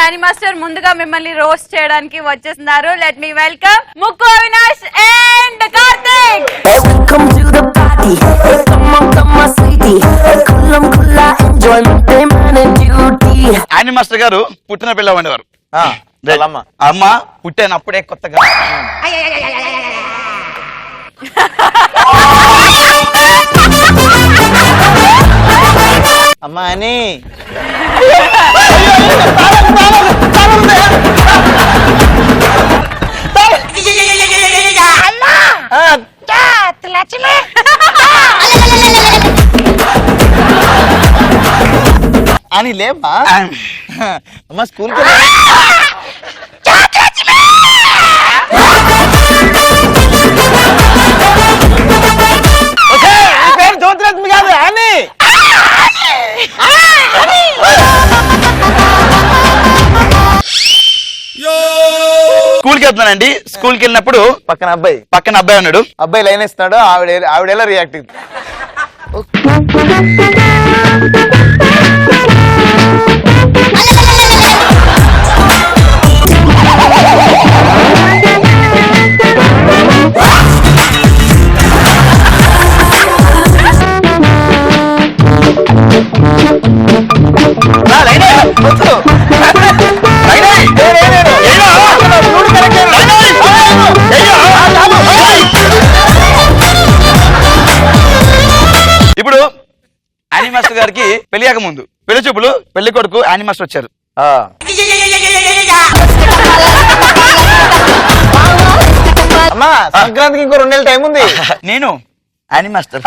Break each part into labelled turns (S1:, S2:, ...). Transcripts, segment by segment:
S1: Annie master ముందుగా మిమ్మల్ని roast చేయడానికి వచ్చేస్తున్నారు. లెట్ మీ వెల్కమ్ ముక్కు Avinash and Karthik.
S2: Welcome to the party. Come on, sweetie. Kullam kulla enjoyment man duty.
S3: Annie master గారు పుట్టిన పిల్ల ఉండేవారు. అమ్మ పుట్టానప్పుడే కొత్తగా
S4: అమ్మా అని అని లేమ్మా అమ్మా స్కూల్కి జ్యోతిలక్ష్మి కాదు అని
S3: స్కూల్కి వెళ్తున్నానండి. స్కూల్కి వెళ్ళినప్పుడు
S4: పక్కన
S3: అబ్బాయి ఉన్నాడు.
S4: అబ్బాయి లైన్ ఇస్తున్నాడు. ఆవిడ ఎలా రియాక్ట్
S3: ఇప్పుడు యానీ మాస్టర్ గారికి పెళ్లియాక ముందు పెళ్లి చూపులు పెళ్లి కొడుకు యానీ మాస్టర్ వచ్చారు.
S4: అమ్మా సంక్రాంతికి ఇంకో 2 నెలల టైం ఉంది.
S3: నేను యానీ మాస్టర్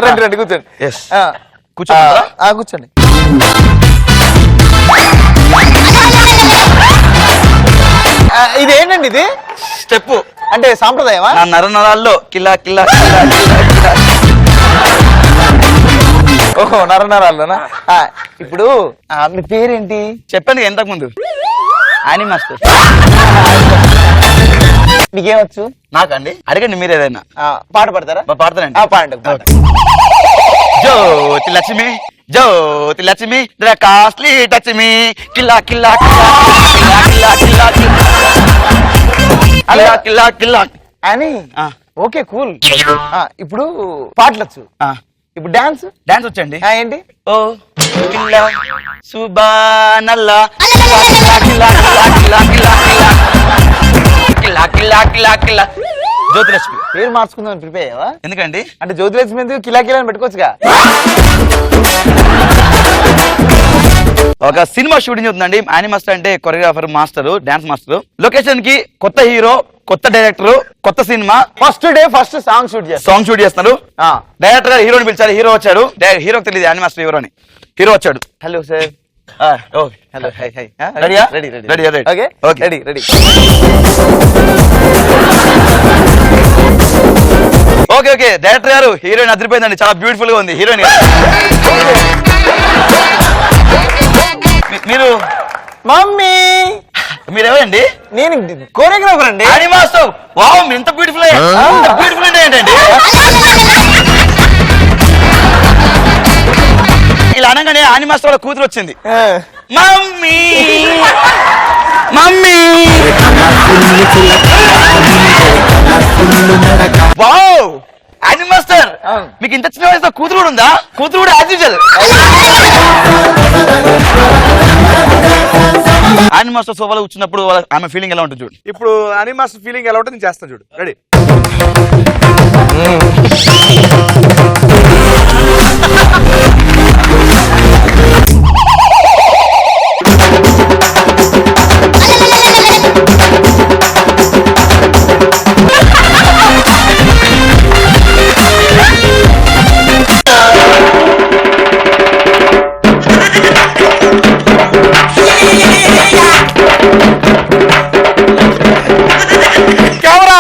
S4: రండి కూర్చోండి. కూర్చోండి. ఇదేంటండి ఇది
S3: స్టెప్
S4: అంటే సాంప్రదాయమా?
S3: నా నరనరాల్లో కిల్లా కిల్లా
S4: ఓహో నరనరాల్లోనా? ఇప్పుడు మీ పేరేంటి
S3: చెప్పాను ఇంతకు ముందు యానీ మాస్టర్.
S4: మీకేమొచ్చు?
S3: నాకండి అడగండి మీరు ఏదైనా.
S4: పాట పాడతారా?
S3: పాడతానండి.
S4: పాడండి.
S3: జ్యోతి లక్ష్మి జ్యోతి లక్ష్మి కాస్ట్లీ టచ్ మీ కిల్లా కిల్లా కిల్లా కిల్లా కిల్లా కిల్లా కిల్లా
S4: అని. Okay cool. ఇప్పుడు పాటలొచ్చు. ఇప్పుడు డాన్స్
S3: వచ్చండి.
S4: ఏంటి?
S3: ఓ కిల్లా సుబానల్లా కిల్లా కిల్లా కిల్లా కిల్లా కిల్లా కిల్లా కిల్లా కిల్లా జ్యోతిలక్ష్మి
S4: పేరు మార్చుకుందాం ప్రిపేర్ అయ్యావా?
S3: ఎందుకండి?
S4: అంటే జ్యోతిలక్ష్మి ఎందుకు కిలా కిలా అని పెట్టుకోవచ్చుగా.
S3: ఒక సినిమా షూటింగ్ అవుతుందండి. యానీ మాస్టర్ అంటే choreographer master, dance master. Location కి కొత్త హీరో, కొత్త డైరెక్టర్, కొత్త cinema.
S4: First day first song shoot చేస్తున్నారు.
S3: డైరెక్టర్ గారు హీరోని పిలిచారు. హీరో వచ్చాడు. హీరోకి తెలియదు యానీ మాస్టర్ ఎవరో అని. హీరో వచ్చాడు.
S4: Hello sir.
S3: Hello hi high okay okay. Director గారు హీరోయిన్ అదిరిపోయిందండి. చాలా బ్యూటిఫుల్ గా ఉంది హీరోయిన్ గారు. మీరు
S4: మమ్మీ
S3: మీరేమండి?
S4: నేను కోరియోగ్రాఫర్ అండి.
S3: యానీ మాస్టర్ వావ్ ఇంత బ్యూటిఫుల్ బ్యూటిఫుల్ అంటే ఏంటండి? ఇలా అనగానే యానీ మాస్టర్ వాళ్ళ కూతురు వచ్చింది. Mummy mummy wow Annie master మీకు ఇంత చిన్న వయసులో కూతురు కూడా ఉందా? కూతురు కూడా యాజ్ యూజువల్. యానీ మాస్టర్ సోఫాలో కూర్చున్నప్పుడు ఆమె ఫీలింగ్ ఎలా ఉంటుంది చూడు.
S5: ఇప్పుడు యానీ మాస్టర్ ఫీలింగ్ ఎలా ఉంటుంది నేను చేస్తాను చూడు. రెడీ?
S3: కెమెరా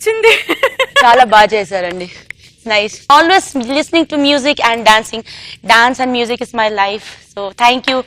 S1: వచ్చింది.
S6: చాలా బాగా చేశారండి. Nice. Always listening to music and dancing. Dance and music is my life. So thank you.